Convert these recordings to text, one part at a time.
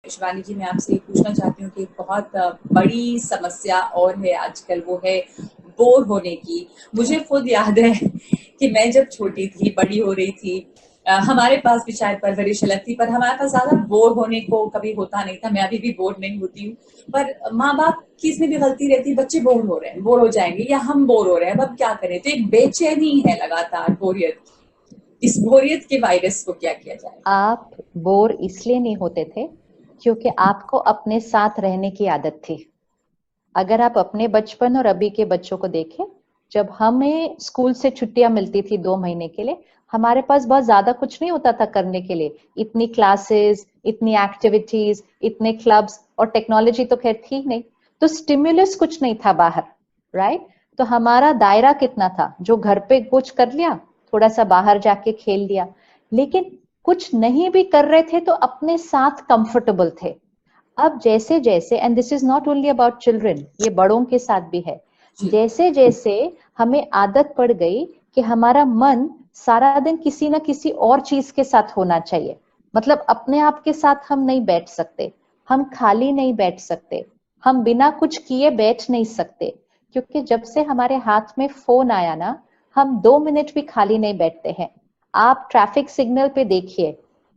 शिवानी जी, मैं आपसे ये पूछना चाहती हूँ कि एक बहुत बड़ी समस्या और है आजकल, वो है बोर होने की। मुझे खुद याद है कि मैं जब छोटी थी, बड़ी हो रही थी, हमारे पास भी शायद परवरिश अलग थी, पर हमारे पास ज्यादा बोर होने को कभी होता नहीं था। मैं अभी भी बोर नहीं होती हूँ, पर माँ बाप की इसमें भी गलती रहती है। बच्चे बोर हो रहे हैं, बोर हो जाएंगे, या हम बोर हो रहे हैं, अब क्या करें? तो एक बेचैनी है लगातार, बोरियत। इस बोरियत के वायरस को क्या किया जाए? आप बोर इसलिए नहीं होते थे क्योंकि आपको अपने साथ रहने की आदत थी। अगर आप अपने बचपन और अभी के बच्चों को देखें, जब हमें स्कूल से छुट्टियां मिलती थी 2 महीने के लिए, हमारे पास बहुत ज्यादा कुछ नहीं होता था करने के लिए। इतनी क्लासेस, इतनी एक्टिविटीज, इतने क्लब्स और टेक्नोलॉजी तो खैर थी नहीं, तो स्टिमुलस कुछ नहीं था बाहर, राइट? तो हमारा दायरा कितना था, जो घर पे कुछ कर लिया, थोड़ा सा बाहर जाके खेल लिया। लेकिन कुछ नहीं भी कर रहे थे तो अपने साथ कंफर्टेबल थे। अब जैसे जैसे, and this is not only about children, ये बड़ों के साथ भी है, जी। जैसे जैसे हमें आदत पड़ गई कि हमारा मन सारा दिन किसी ना किसी और चीज के साथ होना चाहिए, मतलब अपने आप के साथ हम नहीं बैठ सकते, हम खाली नहीं बैठ सकते, हम बिना कुछ किए बैठ नहीं सकते। क्योंकि जब से हमारे हाथ में फोन आया ना, हम 2 मिनट भी खाली नहीं बैठते हैं। आप ट्रैफिक सिग्नल पे देखिए,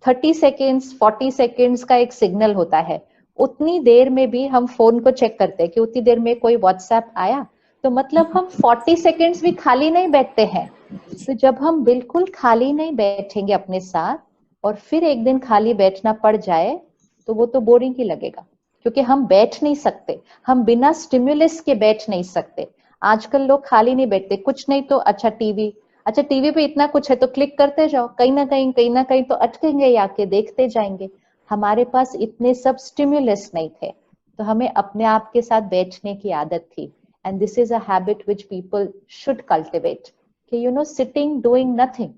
30 सेकेंड्स 40 सेकेंड्स का एक सिग्नल होता है, उतनी देर में भी हम फोन को चेक करते हैं कि उतनी देर में कोई व्हाट्सएप आया, तो मतलब हम 40 सेकेंड्स भी खाली नहीं बैठते हैं। तो जब हम बिल्कुल खाली नहीं बैठेंगे अपने साथ, और फिर एक दिन खाली बैठना पड़ जाए, तो वो तो बोरिंग ही लगेगा, क्योंकि हम बैठ नहीं सकते, हम बिना स्टिमुलस के बैठ नहीं सकते। आजकल लोग खाली नहीं बैठते, कुछ नहीं तो अच्छा टीवी, अच्छा टीवी पे इतना कुछ है तो क्लिक करते जाओ, कहीं ना कहीं तो अटकेंगे या के देखते जाएंगे। हमारे पास इतने सब स्टिमुलस नहीं थे, तो हमें अपने आप के साथ बैठने की आदत थी। And this is a habit which people should cultivate, कि सिटिंग डूइंग नथिंग,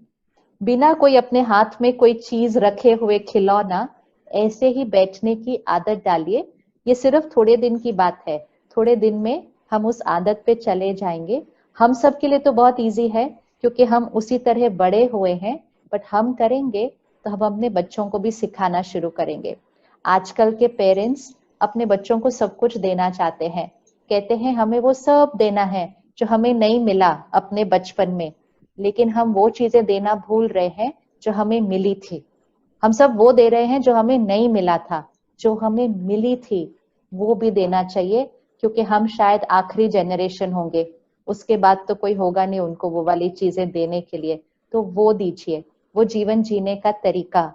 बिना कोई अपने हाथ में कोई चीज रखे हुए खिलौना, ऐसे ही बैठने की आदत डालिए। ये सिर्फ थोड़े दिन की बात है, थोड़े दिन में हम उस आदत पे चले जाएंगे। हम सब के लिए तो बहुत इजी है, क्योंकि हम उसी तरह बड़े हुए हैं, बट हम करेंगे तो हम अपने बच्चों को भी सिखाना शुरू करेंगे। आजकल के पेरेंट्स अपने बच्चों को सब कुछ देना चाहते हैं, कहते हैं हमें वो सब देना है जो हमें नहीं मिला अपने बचपन में, लेकिन हम वो चीजें देना भूल रहे हैं जो हमें मिली थी। हम सब वो दे रहे हैं जो हमें नहीं मिला था, जो हमें मिली थी वो भी देना चाहिए, क्योंकि हम शायद आखिरी जनरेशन होंगे, उसके बाद तो कोई होगा नहीं उनको वो वाली चीजें देने के लिए। तो वो दीजिए, वो जीवन जीने का तरीका,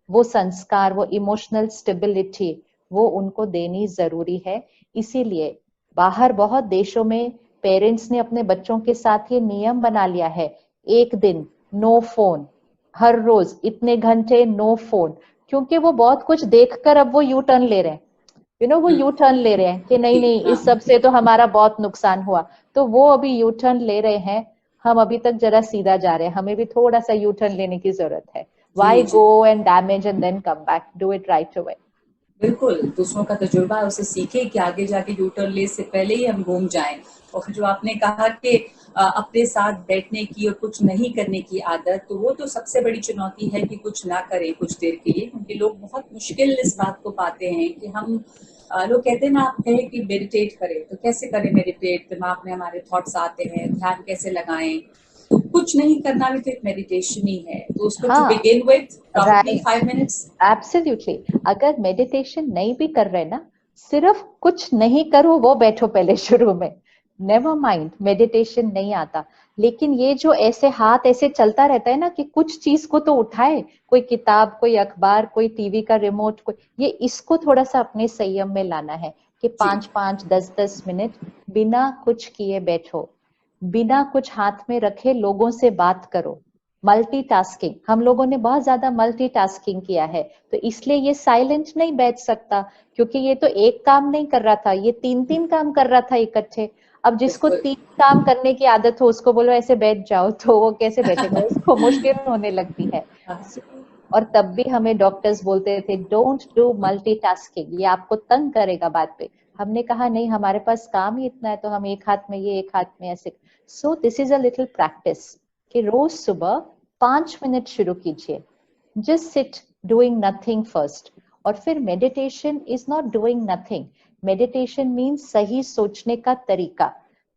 वो संस्कार, वो इमोशनल स्टेबिलिटी, वो उनको देनी जरूरी है। इसीलिए बाहर बहुत देशों में पेरेंट्स ने अपने बच्चों के साथ ये नियम बना लिया है, एक दिन नो फोन, हर रोज इतने घंटे नो फोन। क्योंकि वो बहुत कुछ देखकर अब वो यू टर्न ले रहे हैं, वो हम्म। यू टर्न ले रहे हैं कि नहीं जी नहीं, हाँ। इस सब से तो हमारा बहुत नुकसान हुआ, तो वो अभी यू टर्न ले रहे हैं। हम अभी तक जरा सीधा जा रहे हैं, हमें भी थोड़ा सा यू टर्न लेने की जरूरत है। वाई जी जी। Go and damage and then come back, do it right away. बिल्कुल, दूसरों का तजुर्बा है, उसे सीखे कि आगे जाके यू टर्न ले से पहले ही हम घूम जाएं। और फिर जो आपने कहा कि अपने साथ बैठने की और कुछ नहीं करने की आदत, तो वो तो सबसे बड़ी चुनौती है कि कुछ ना करें कुछ देर के लिए, क्योंकि लोग बहुत मुश्किल इस बात को पाते हैं कि हम लोग कहते हैं ना, आप कहें कि मेडिटेट करें, तो कैसे करें मेडिटेट? दिमाग में हमारे थॉट्स आते हैं, ध्यान कैसे लगाएं? तो कुछ नहीं करना भी तो एक मेडिटेशन ही है। तो उसको टू हाँ, begin with probably right, 5 minutes. Absolutely. अगर मेडिटेशन नहीं भी कर रहे ना, सिर्फ कुछ नहीं करो वो बैठो पहले शुरू में, नेवर माइंड मेडिटेशन नहीं आता, लेकिन ये जो ऐसे हाथ ऐसे चलता रहता है ना कि कुछ चीज को तो उठाए, कोई किताब, कोई अखबार, कोई टीवी का रिमोट, कोई ये, इसको थोड़ा सा अपने संयम में लाना है कि जी। 5 5 10 10 मिनट बिना कुछ किए बैठो, बिना कुछ हाथ में रखे लोगों से बात करो। मल्टीटास्किंग, हम लोगों ने बहुत ज्यादा मल्टीटास्किंग किया है, तो इसलिए ये साइलेंट नहीं बैठ सकता, क्योंकि ये तो एक काम नहीं कर रहा था, ये तीन तीन काम कर रहा था इकट्ठे। अब जिसको बिल्कुल। 3 काम करने की आदत हो उसको बोलो ऐसे बैठ जाओ, तो वो कैसे बैठेगा, उसको मुश्किल होने लगती है। हाँ। और तब भी हमें डॉक्टर्स बोलते थे डोंट डू मल्टीटास्किंग, ये आपको तंग करेगा बाद पे। हमने कहा नहीं, हमारे पास काम ही इतना है, तो हम एक हाथ में ये, एक हाथ में ऐसे। So this is a little practice, कि रोज सुबह 5 मिनट शुरू कीजिए, just sit doing nothing first. और फिर meditation is not doing nothing, meditation means सही सोचने का तरीका।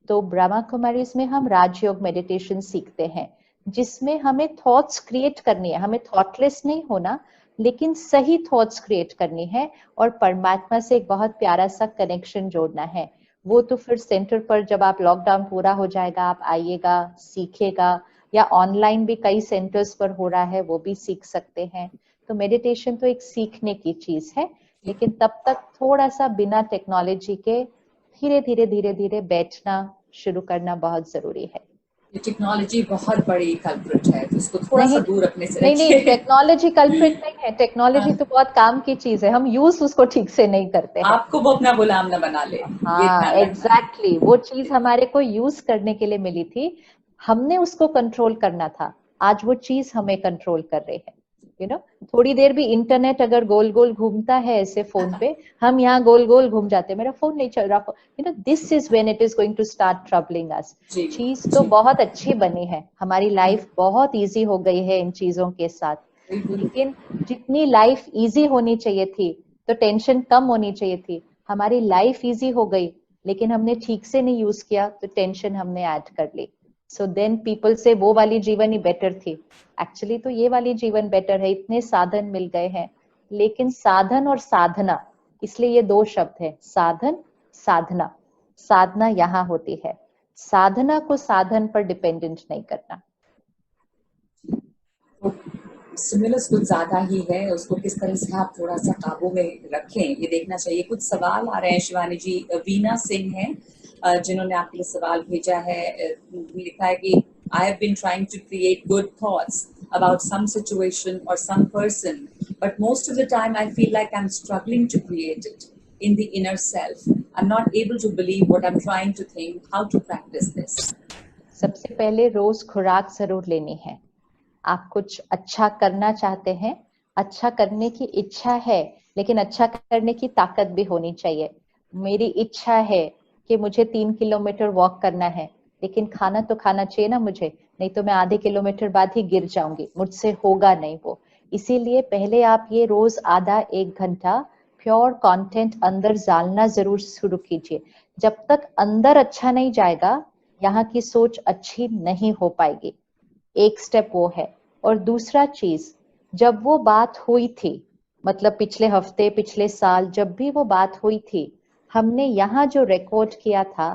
तो ब्रह्मा कुमारीज में हम राजयोग मेडिटेशन सीखते हैं, जिसमें हमें थॉट्स क्रिएट करनी है, हमें थॉटलेस नहीं होना, लेकिन सही थॉट्स क्रिएट करनी है और परमात्मा से एक बहुत प्यारा सा कनेक्शन जोड़ना है। वो तो फिर सेंटर पर जब आप लॉकडाउन पूरा हो जाएगा आप आइएगा, सीखेगा, या ऑनलाइन भी कई सेंटर्स पर हो रहा है, वो भी सीख सकते हैं। तो मेडिटेशन तो एक सीखने की चीज है, लेकिन तब तक थोड़ा सा बिना टेक्नोलॉजी के धीरे धीरे धीरे धीरे बैठना शुरू करना बहुत जरूरी है। टेक्नोलॉजी बहुत बड़ी कल्प्रिट है, तो इसको थोड़ा सा नहीं दूर रखने से नहीं नहीं, रखिए। टेक्नोलॉजी कल्प्रिट नहीं है, टेक्नोलॉजी हाँ, तो बहुत काम की चीज है, हम यूज उसको ठीक से नहीं करते हैं। आपको वो अपना गुलाम न बना ले, ये हाँ ध्यान रखना है। एग्जैक्टली, वो चीज हमारे को यूज करने के लिए मिली थी, हमने उसको कंट्रोल करना था, आज वो चीज हमें कंट्रोल कर रही है। यू नो, थोड़ी देर भी इंटरनेट अगर गोल गोल घूमता है ऐसे फोन पे, हम यहाँ गोल गोल घूम जाते हैं, मेरा फोन नहीं चल रहा, you know this is when it is going to start troubling us. जी चीज तो जी। बहुत अच्छी बनी है, हमारी लाइफ बहुत इजी हो गई है इन चीजों के साथ, बिल्कुल। लेकिन जितनी लाइफ इजी होनी चाहिए थी तो टेंशन कम होनी चाहिए थी, हमारी लाइफ इजी हो गई लेकिन हमने ठीक से नहीं यूज किया तो टेंशन हमने ऐड कर ली। सो देन पीपल से वो वाली जीवन ही बेटर थी, एक्चुअली तो ये वाली जीवन बेटर है, इतने साधन मिल गए हैं। लेकिन साधन और साधना, इसलिए ये दो शब्द है, साधन साधना। साधना यहाँ होती है, साधना को साधन पर डिपेंडेंट नहीं करना। स्टिमुलस कुछ ज्यादा ही है, उसको किस तरह से आप थोड़ा सा काबू में रखें ये देखना चाहिए। कुछ सवाल आ रहे हैं शिवानी जी। वीना सिंह है जिन्होंने आपके लिए सवाल भेजा है। लिखा है कि I have been trying to create good thoughts about some situation or some person, but most of the time I feel like I'm struggling to create it in the inner self. I'm not able to believe what I'm trying to think. How to practice this? सबसे पहले रोज खुराक जरूर लेनी है। आप कुछ अच्छा करना चाहते हैं, अच्छा करने की इच्छा है, लेकिन अच्छा करने की ताकत भी होनी चाहिए। मेरी इच्छा है कि मुझे 3 किलोमीटर वॉक करना है, लेकिन खाना तो खाना चाहिए ना मुझे, नहीं तो मैं आधे किलोमीटर बाद ही गिर जाऊंगी, मुझसे होगा नहीं वो। इसीलिए पहले आप ये रोज आधा एक घंटा प्योर कंटेंट अंदर डालना जरूर शुरू कीजिए। जब तक अंदर अच्छा नहीं जाएगा, यहाँ की सोच अच्छी नहीं हो पाएगी। एक स्टेप वो है। और दूसरा चीज, जब वो बात हुई थी, मतलब पिछले हफ्ते पिछले साल जब भी वो बात हुई थी, हमने यहाँ जो रिकॉर्ड किया था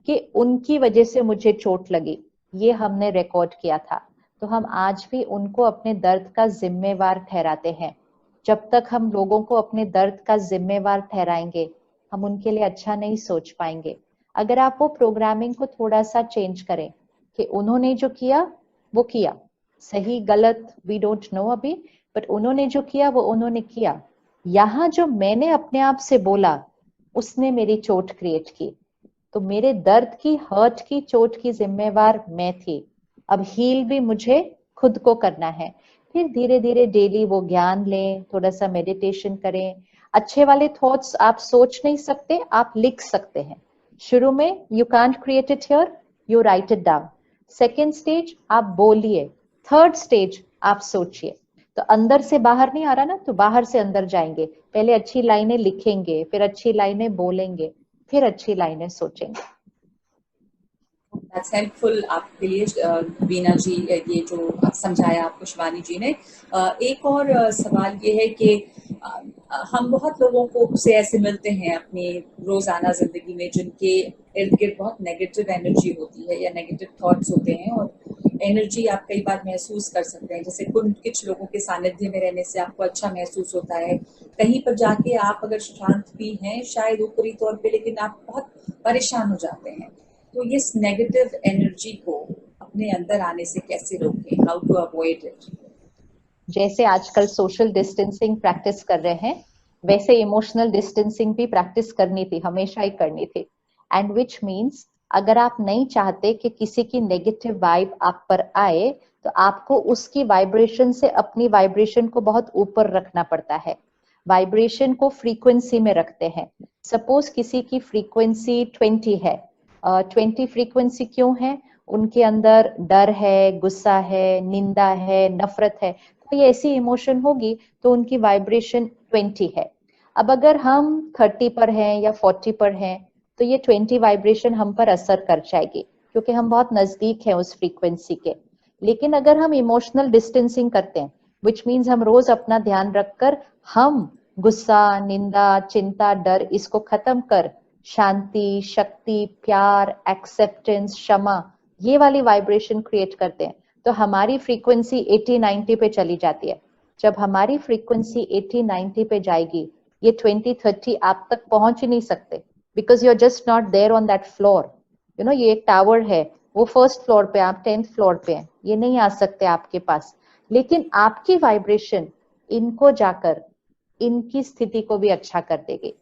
कि उनकी वजह से मुझे चोट लगी, ये हमने रिकॉर्ड किया था, तो हम आज भी उनको अपने दर्द का जिम्मेवार ठहराते हैं। जब तक हम लोगों को अपने दर्द का जिम्मेवार ठहराएंगे, हम उनके लिए अच्छा नहीं सोच पाएंगे। अगर आप वो प्रोग्रामिंग को थोड़ा सा चेंज करें कि उन्होंने जो किया वो किया, सही गलत वी डोंट नो अभी, बट उन्होंने जो किया वो उन्होंने किया, यहाँ जो मैंने अपने आप से बोला उसने मेरी चोट क्रिएट की, तो मेरे दर्द की हर्ट की चोट की जिम्मेवार मैं थी। अब हील भी मुझे खुद को करना है। फिर धीरे धीरे डेली वो ज्ञान लें, थोड़ा सा मेडिटेशन करें। अच्छे वाले थॉट्स आप सोच नहीं सकते, आप लिख सकते हैं। शुरू में you can't create it here, you right it down. Second stage आप बोलिए, थर्ड स्टेज आप सोचिए। तो अंदर से बाहर नहीं आ रहा ना, तो बाहर से अंदर जाएंगे। पहले अच्छी लाइनें लिखेंगे, फिर अच्छी लाइनें बोलेंगे, फिर अच्छी लाइनें सोचेंगे। That's helpful आपके लिए वीना जी, ये जो समझाया आपको शिवानी जी ने। एक और सवाल ये है कि हम बहुत लोगों को से ऐसे मिलते हैं अपनी रोजाना जिंदगी में जिनके इर्द गिर्द बहुत नेगेटिव एनर्जी होती है या नेगेटिव थॉट्स होते हैं, और एनर्जी आप कई बार महसूस कर सकते हैं। जैसे कुछ लोगों के सानिध्य में रहने से आपको अच्छा महसूस होता है, कहीं पर जाके आप अगर शांत भी हैं शायद ऊपरी तौर पे, लेकिन आप बहुत परेशान हो जाते हैं। तो इस नेगेटिव एनर्जी को अपने अंदर आने से कैसे रोकें? How to avoid it? जैसे आजकल सोशल डिस्टेंसिंग प्रैक्टिस कर रहे हैं, वैसे इमोशनल डिस्टेंसिंग भी प्रैक्टिस करनी थी, हमेशा ही करनी थी। एंड विच मीन्स अगर आप नहीं चाहते कि किसी की नेगेटिव वाइब आप पर आए, तो आपको उसकी वाइब्रेशन से अपनी वाइब्रेशन को बहुत ऊपर रखना पड़ता है। वाइब्रेशन को फ्रीक्वेंसी में रखते हैं। सपोज किसी की फ्रीक्वेंसी 20 है, 20 फ्रीक्वेंसी क्यों है? उनके अंदर डर है, गुस्सा है, निंदा है, नफरत है, कोई ऐसी इमोशन होगी तो उनकी वाइब्रेशन 20 है। अब अगर हम 30 पर हैं या 40 पर हैं तो ये 20 वाइब्रेशन हम पर असर कर जाएगी क्योंकि हम बहुत नजदीक हैं उस फ्रीक्वेंसी के। लेकिन अगर हम इमोशनल डिस्टेंसिंग करते हैं, विच मीन्स हम रोज अपना ध्यान रखकर हम गुस्सा, निंदा, चिंता, डर इसको खत्म कर शांति, शक्ति, प्यार, एक्सेप्टेंस, क्षमा, ये वाली वाइब्रेशन क्रिएट करते हैं तो हमारी फ्रीक्वेंसी 80-90 पे चली जाती है। जब हमारी फ्रीक्वेंसी 80-90 पे जाएगी, ये 20-30 आप तक पहुंच ही नहीं सकते because you are just not there on that floor. You know, ये एक टावर है, वो फर्स्ट फ्लोर पे, आप 10th फ्लोर पे हैं, ये नहीं आ सकते आपके पास। लेकिन आपकी वाइब्रेशन इनको जाकर इनकी स्थिति को भी अच्छा कर देगी।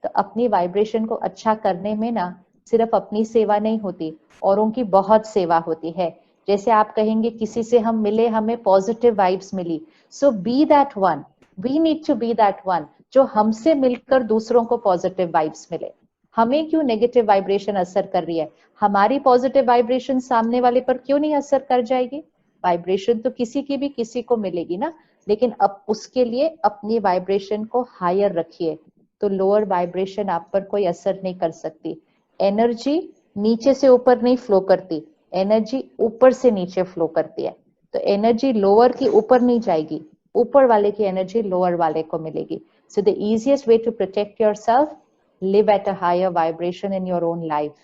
तो अपनी वाइब्रेशन को अच्छा करने में ना सिर्फ अपनी सेवा नहीं होती, औरों की बहुत सेवा होती है। जैसे आप कहेंगे किसी से हम मिले, हमें पॉजिटिव वाइब्स मिली, so be that one, we need to be that one जो हमसे मिलकर दूसरों को पॉजिटिव वाइब्स मिले। हमें क्यों नेगेटिव वाइब्रेशन असर कर रही है, हमारी पॉजिटिव वाइब्रेशन सामने वाले पर क्यों नहीं असर कर जाएगी? वाइब्रेशन तो किसी की भी किसी को मिलेगी ना, लेकिन अब उसके लिए अपनी वाइब्रेशन को हायर रखिए तो लोअर वाइब्रेशन आप पर कोई असर नहीं कर सकती। एनर्जी नीचे से ऊपर नहीं फ्लो करती, एनर्जी ऊपर से नीचे फ्लो करती है। तो एनर्जी लोअर की ऊपर नहीं जाएगी, ऊपर वाले की एनर्जी लोअर वाले को मिलेगी। So the easiest way to protect yourself, live at a higher vibration in your own life.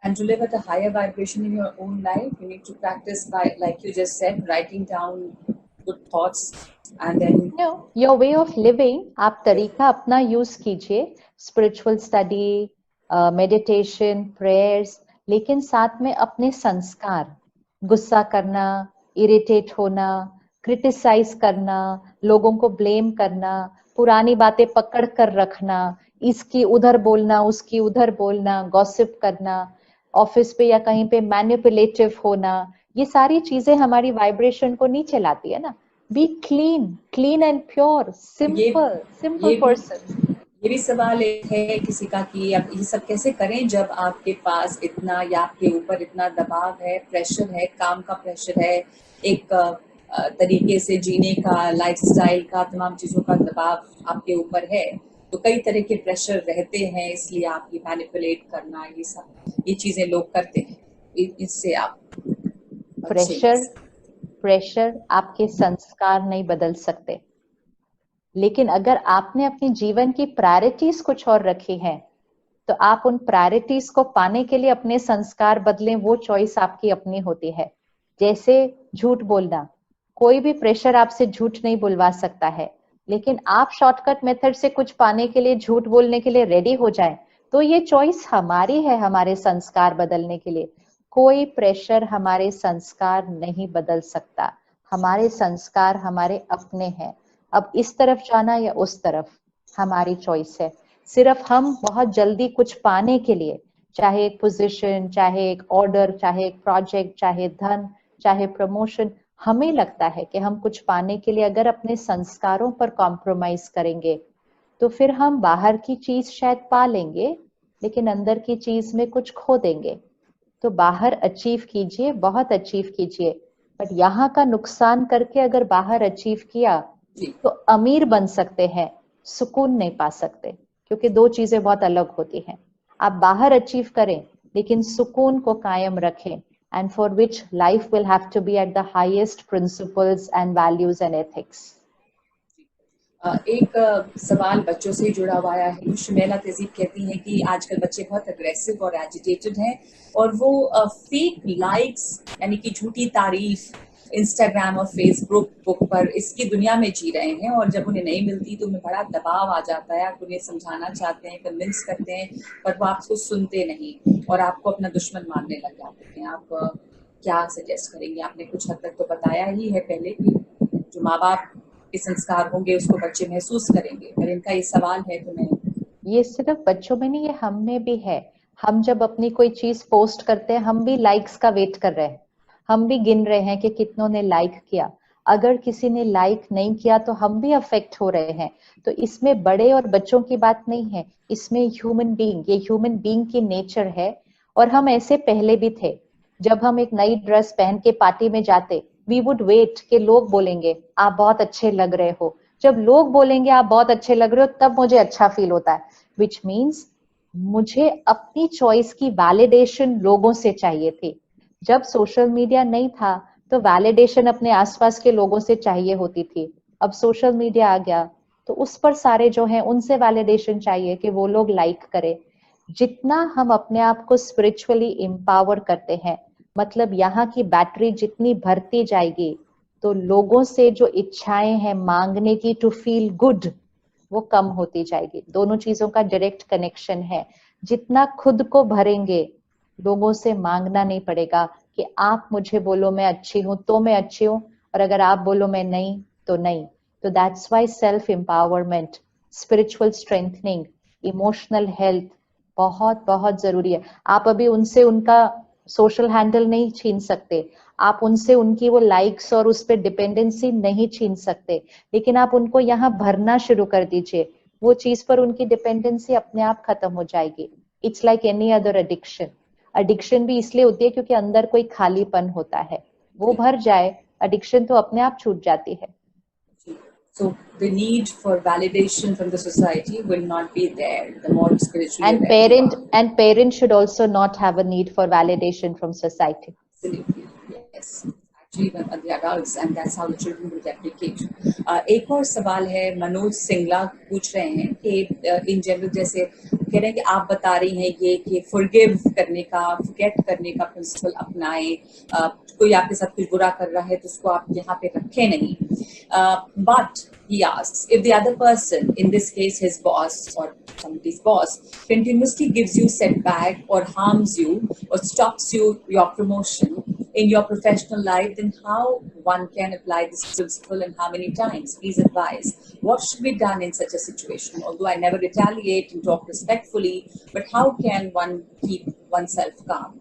And to live at a higher vibration in your own life, you need to practice by, like you just said, writing down good thoughts and then your way of living, आप तरीका अपना use कीजिए, spiritual study, meditation, prayers, लेकिन साथ में अपने संस्कार, गुस्सा करना, इरिटेट होना, क्रिटिसाइज करना, लोगों को ब्लेम करना, पुरानी बातें पकड़ कर रखना, इसकी उधर बोलना, उसकी उधर बोलना, गॉसिप करना, ऑफिस पे या कहीं पे मैनिपुलेटिव होना, ये सारी चीजें हमारी वाइब्रेशन को नीचे लाती है ना। B clean and pure, simple person. ये भी सवाल है किसी का कि आप ये सब कैसे करें जब आपके पास इतना या आपके ऊपर इतना दबाव है, प्रेशर है, काम का प्रेशर है, एक तरीके से जीने का, लाइफस्टाइल का, तमाम चीजों का दबाव आपके ऊपर है। तो कई तरह के प्रेशर रहते हैं, इसलिए आप ये मैनिपुलेट करना, ये सब ये चीजें लोग करते हैं, इससे आप प्रेशर आपके संस्कार नहीं बदल सकते, लेकिन अगर आपने अपनी जीवन की प्रायोरिटीज कुछ और रखी है तो आप उन प्रायोरिटीज को पाने के लिए अपने संस्कार बदलें, वो चॉइस आपकी अपनी होती है। जैसे झूठ बोलना, कोई भी प्रेशर आपसे झूठ नहीं बुलवा सकता है, लेकिन आप शॉर्टकट मेथड से कुछ पाने के लिए झूठ बोलने के लिए रेडी हो जाएं तो ये चॉइस हमारी है, हमारे संस्कार बदलने के लिए। कोई प्रेशर हमारे संस्कार नहीं बदल सकता, हमारे संस्कार हमारे अपने हैं। अब इस तरफ जाना या उस तरफ हमारी चॉइस है। सिर्फ हम बहुत जल्दी कुछ पाने के लिए, चाहे एक पोजीशन, चाहे एक ऑर्डर, चाहे एक प्रोजेक्ट, चाहे धन, चाहे प्रमोशन, हमें लगता है कि हम कुछ पाने के लिए अगर अपने संस्कारों पर कॉम्प्रोमाइज करेंगे तो फिर हम बाहर की चीज शायद पा लेंगे लेकिन अंदर की चीज में कुछ खो देंगे। तो बाहर अचीव कीजिए, बहुत अचीव कीजिए, बट यहाँ का नुकसान करके अगर बाहर अचीव किया तो अमीर बन सकते हैं, सुकून नहीं पा सकते, क्योंकि दो चीजें बहुत अलग होती हैं। आप बाहर अचीव करें लेकिन सुकून को कायम रखें, and for which life will have to be at the highest principles and values and ethics. एक सवाल बच्चों से जुड़ा हुआ है। शुमेला तहजीब कहती हैं कि आजकल बच्चे बहुत अग्रेसिव और एजिटेटेड हैं और वो फेक लाइक्स यानी कि झूठी तारीफ इंस्टाग्राम और फेसबुक पर इसकी दुनिया में जी रहे हैं, और जब उन्हें नहीं मिलती तो उन्हें बड़ा दबाव आ जाता है। आप उन्हें समझाना चाहते हैं, कन्विंस करते हैं, पर वो आपको सुनते नहीं और आपको अपना दुश्मन मानने लग जाते हैं। आप क्या सजेस्ट करेंगे? आपने कुछ हद तक तो बताया ही है पहले कि जो माँ बाप के संस्कार होंगे उसको बच्चे महसूस करेंगे, पर इनका ये सवाल है तो मैं, ये सिर्फ बच्चों में नहीं, ये हम में भी है। हम जब अपनी कोई चीज पोस्ट करते हैं, हम भी लाइक्स का वेट कर रहे हैं, हम भी गिन रहे हैं कि कितनों ने लाइक किया। अगर किसी ने लाइक नहीं किया तो हम भी अफेक्ट हो रहे हैं। तो इसमें बड़े और बच्चों की बात नहीं है, इसमें ह्यूमन बीइंग, ये ह्यूमन बीइंग की नेचर है। और हम ऐसे पहले भी थे। जब हम एक नई ड्रेस पहन के पार्टी में जाते वी वुड वेट कि लोग बोलेंगे आप बहुत अच्छे लग रहे हो, जब लोग बोलेंगे आप बहुत अच्छे लग रहे हो तब मुझे अच्छा फील होता है, विच मीन्स मुझे अपनी चॉइस की वैलिडेशन लोगों से चाहिए थी। जब सोशल मीडिया नहीं था तो वैलिडेशन अपने आसपास के लोगों से चाहिए होती थी, अब सोशल मीडिया आ गया तो उस पर सारे जो हैं उनसे वैलिडेशन चाहिए कि वो लोग लाइक करें। जितना हम अपने आप को स्पिरिचुअली एम्पावर करते हैं, मतलब यहाँ की बैटरी जितनी भरती जाएगी तो लोगों से जो इच्छाएं हैं मांगने की टू फील गुड वो कम होती जाएगी। दोनों चीजों का डायरेक्ट कनेक्शन है। जितना खुद को भरेंगे लोगों से मांगना नहीं पड़ेगा कि आप मुझे बोलो मैं अच्छी हूं तो मैं अच्छी हूं, और अगर आप बोलो मैं नहीं तो नहीं। तो that's why self empowerment, spiritual strengthening, emotional health बहुत बहुत जरूरी है। आप अभी उनसे उनका सोशल हैंडल नहीं छीन सकते, आप उनसे उनकी वो लाइक्स और उस पर डिपेंडेंसी नहीं छीन सकते, लेकिन आप उनको यहाँ भरना शुरू कर दीजिए, वो चीज पर उनकी डिपेंडेंसी अपने आप खत्म हो जाएगी। It's like any other addiction. Addiction भी इसलिए होती है क्योंकि अंदर कोई खालीपन होता है, वो भर जाए एडिक्शन तो अपने आप छूट जाती है। So the need for validation from the society will not be there the more spiritually aware you are. And parents should also not have a need for validation from society. Absolutely, yes. Actually, the adults, and that's how the children will replicate. एक और सवाल है, मनोज सिंगला पूछ रहे हैं कि in general जैसे कह रहे हैं कि आप बता रही हैं ये कि फॉरगिव करने का, फॉरगेट करने का प्रिंसिपल अपनाएं, कोई आपके साथ कुछ बुरा कर रहा है तो उसको आप यहाँ पे रखें नहीं, but he asks if the other person, in this case his boss or somebody's boss, continuously gives you setback or harms you or stops your promotion in your professional life, then how one can apply this principle and how many times? Please advise. What should be done in such a situation? Although I never retaliate and talk respectfully, but how can one keep oneself calm?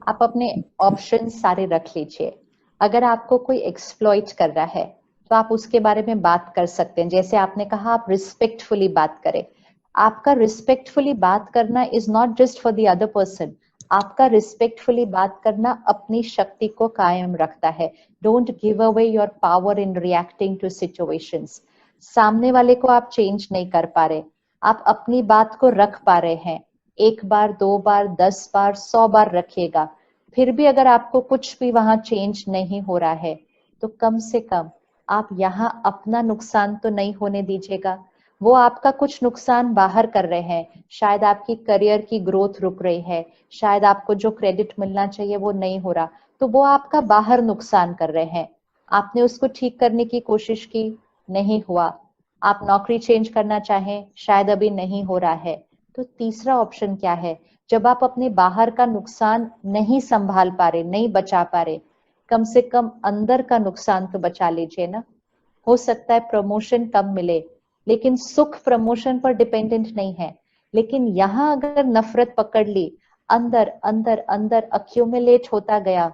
आप अपने option सारे रख लीजिए। अगर आपको कोई exploit कर रहा है तो आप उसके बारे में बात कर सकते हैं। जैसे आपने कहा आप रिस्पेक्टफुली बात करें। आपका रिस्पेक्टफुली बात करना is not just for the other person, आपका रिस्पेक्टफुली बात करना अपनी शक्ति को कायम रखता है। Don't give away your power in reacting to situations. सामने वाले को आप चेंज नहीं कर पा रहे, आप अपनी बात को रख पा रहे हैं। एक बार, 2 बार, 10 बार, 100 बार रखिएगा, फिर भी अगर आपको कुछ भी वहां चेंज नहीं हो रहा है तो कम से कम आप यहाँ अपना नुकसान तो नहीं होने दीजिएगा। वो आपका कुछ नुकसान बाहर कर रहे हैं, शायद आपकी करियर की ग्रोथ रुक रही है, शायद आपको जो क्रेडिट मिलना चाहिए वो नहीं हो रहा, तो वो आपका बाहर नुकसान कर रहे हैं। आपने उसको ठीक करने की कोशिश की, नहीं हुआ। आप नौकरी चेंज करना चाहें, शायद अभी नहीं हो रहा है। तो तीसरा ऑप्शन क्या है? जब आप अपने बाहर का नुकसान नहीं संभाल पा रहे, नहीं बचा पा रहे, कम से कम अंदर का नुकसान तो बचा लीजिए ना। हो सकता है प्रमोशन कम मिले, लेकिन सुख प्रमोशन पर डिपेंडेंट नहीं है। लेकिन यहाँ अगर नफरत पकड़ ली, अंदर अंदर अंदर अक्यूमुलेट होता गया,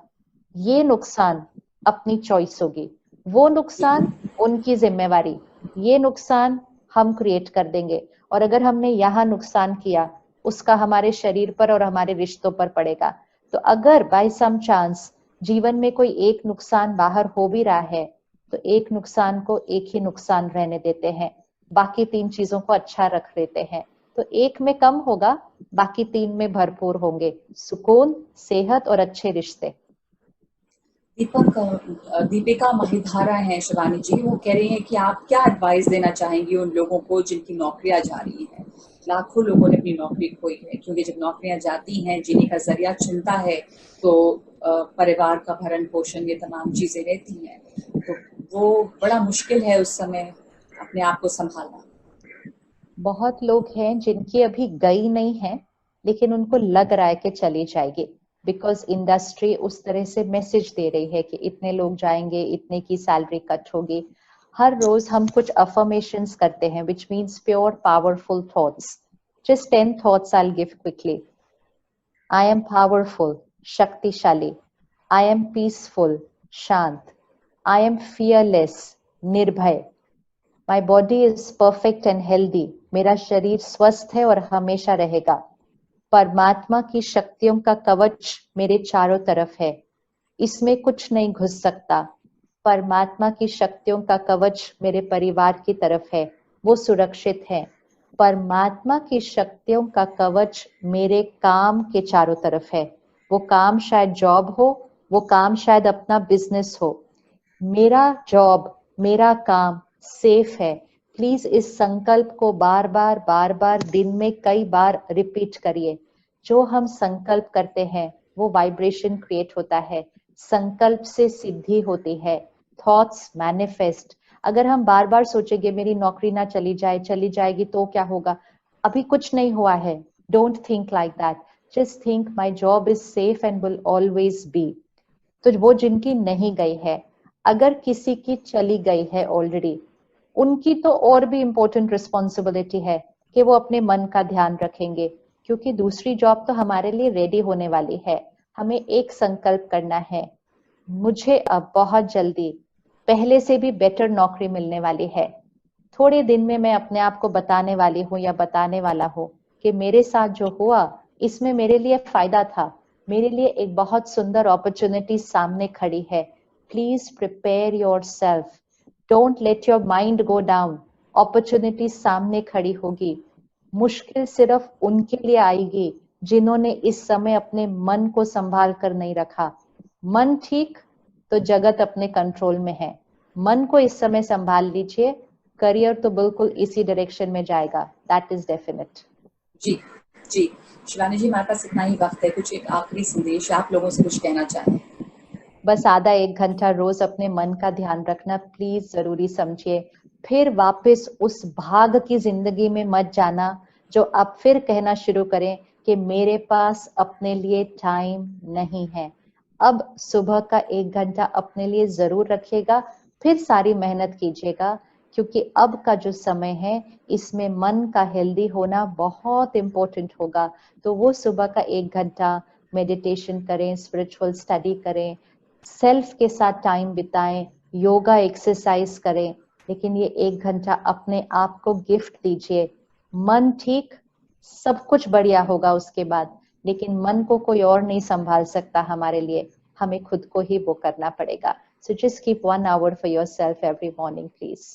ये नुकसान अपनी चॉइस होगी, वो नुकसान उनकी जिम्मेवारी, ये नुकसान हम क्रिएट कर देंगे। और अगर हमने यहाँ नुकसान किया, उसका हमारे शरीर पर और हमारे रिश्तों पर पड़ेगा। तो अगर बाय सम चांस जीवन में कोई एक नुकसान बाहर हो भी रहा है तो एक नुकसान को एक ही नुकसान रहने देते हैं, बाकी 3 चीजों को अच्छा रख लेते हैं। तो एक में कम होगा, बाकी 3 में भरपूर होंगे, सुकून, सेहत और अच्छे रिश्ते। दीपिका महिधारा हैं शिवानी जी, वो कह रही हैं कि आप क्या एडवाइस देना चाहेंगी उन लोगों को जिनकी नौकरियां जा रही हैं। लाखों लोगों ने अपनी नौकरी खोई है, क्योंकि जब नौकरियां जाती हैं, जीने का जरिया छिनता है, तो परिवार का भरण पोषण, ये तमाम चीजें रहती हैं, तो वो बड़ा मुश्किल है उस समय अपने आप को संभालना। बहुत लोग हैं जिनकी अभी गई नहीं है, लेकिन उनको लग रहा है कि चली जाएगी, बिकॉज इंडस्ट्री उस तरह से मैसेज दे रही है कि इतने लोग जाएंगे, इतने की सैलरी कट होगी। हर रोज हम कुछ अफर्मेशंस करते हैं, which means pure powerful thoughts. Just 10 thoughts I'll give quickly. I am powerful, शक्तिशाली. I am peaceful, शांत. I am fearless, निर्भय. My body is perfect and healthy. मेरा शरीर स्वस्थ है और हमेशा रहेगा। परमात्मा की शक्तियों का कवच मेरे चारों तरफ है, इसमें कुछ नहीं घुस सकता, परमात्मा की शक्तियों का कवच मेरे परिवार की तरफ है, वो सुरक्षित है। परमात्मा की शक्तियों का कवच मेरे काम के चारों तरफ है, वो काम शायद जॉब हो, वो काम शायद अपना बिजनेस हो, मेरा जॉब, मेरा काम सेफ है। प्लीज इस संकल्प को बार बार दिन में कई बार रिपीट करिए। जो हम संकल्प करते हैं वो वाइब्रेशन क्रिएट होता है, संकल्प से सिद्धि होती है, थॉट्स मैनिफेस्ट। अगर हम बार बार सोचेंगे मेरी नौकरी ना चली जाए, चली जाएगी तो क्या होगा, अभी कुछ नहीं हुआ है, don't think like that, just think my job is safe and will always be. तो वो जिनकी नहीं गई है, अगर किसी की चली गई है ऑलरेडी, उनकी तो और भी इंपॉर्टेंट रिस्पॉन्सिबिलिटी है कि वो अपने मन का ध्यान रखेंगे, क्योंकि दूसरी जॉब तो हमारे लिए रेडी होने वाली है। हमें एक संकल्प करना है, मुझे अब बहुत जल्दी पहले से भी बेटर नौकरी मिलने वाली है। थोड़े दिन में मैं अपने आप को बताने वाली हूँ या बताने वाला हूँ कि मेरे साथ जो हुआ इसमें मेरे लिए फायदा था, मेरे लिए एक बहुत सुंदर अपॉर्चुनिटी सामने खड़ी है। Please prepare your self, don't let your mind go down. Opportunity सामने खड़ी होगी, मुश्किल सिर्फ उनके लिए आएगी जिन्होंने इस समय अपने मन को संभाल कर नहीं रखा। मन ठीक तो जगत अपने कंट्रोल में है, मन को इस समय संभाल लीजिए, करियर तो बिल्कुल इसी डायरेक्शन में जाएगा, दैट इज डेफिनेट। जी जी। शिवानी जी, हमारे पास इतना ही वक्त है, कुछ एक आखिरी संदेश आप लोगों से कुछ कहना चाहें? बस आधा एक घंटा रोज अपने मन का ध्यान रखना प्लीज जरूरी समझिए। फिर वापस उस भाग की जिंदगी में मत जाना जो आप फिर कहना शुरू करें कि मेरे पास अपने लिए टाइम नहीं है। अब सुबह का एक घंटा अपने लिए जरूर रखिएगा, फिर सारी मेहनत कीजिएगा, क्योंकि अब का जो समय है इसमें मन का हेल्दी होना बहुत इंपॉर्टेंट होगा। तो वो सुबह का एक घंटा मेडिटेशन करें, स्पिरिचुअल स्टडी करें, सेल्फ के साथ टाइम बिताएं, योगा एक्सरसाइज करें, लेकिन ये एक घंटा अपने आप को गिफ्ट दीजिए। मन ठीक, सब कुछ बढ़िया होगा उसके बाद, लेकिन मन को कोई और नहीं संभाल सकता हमारे लिए, हमें खुद को ही वो करना पड़ेगा। So just keep 1 hour for yourself every morning please.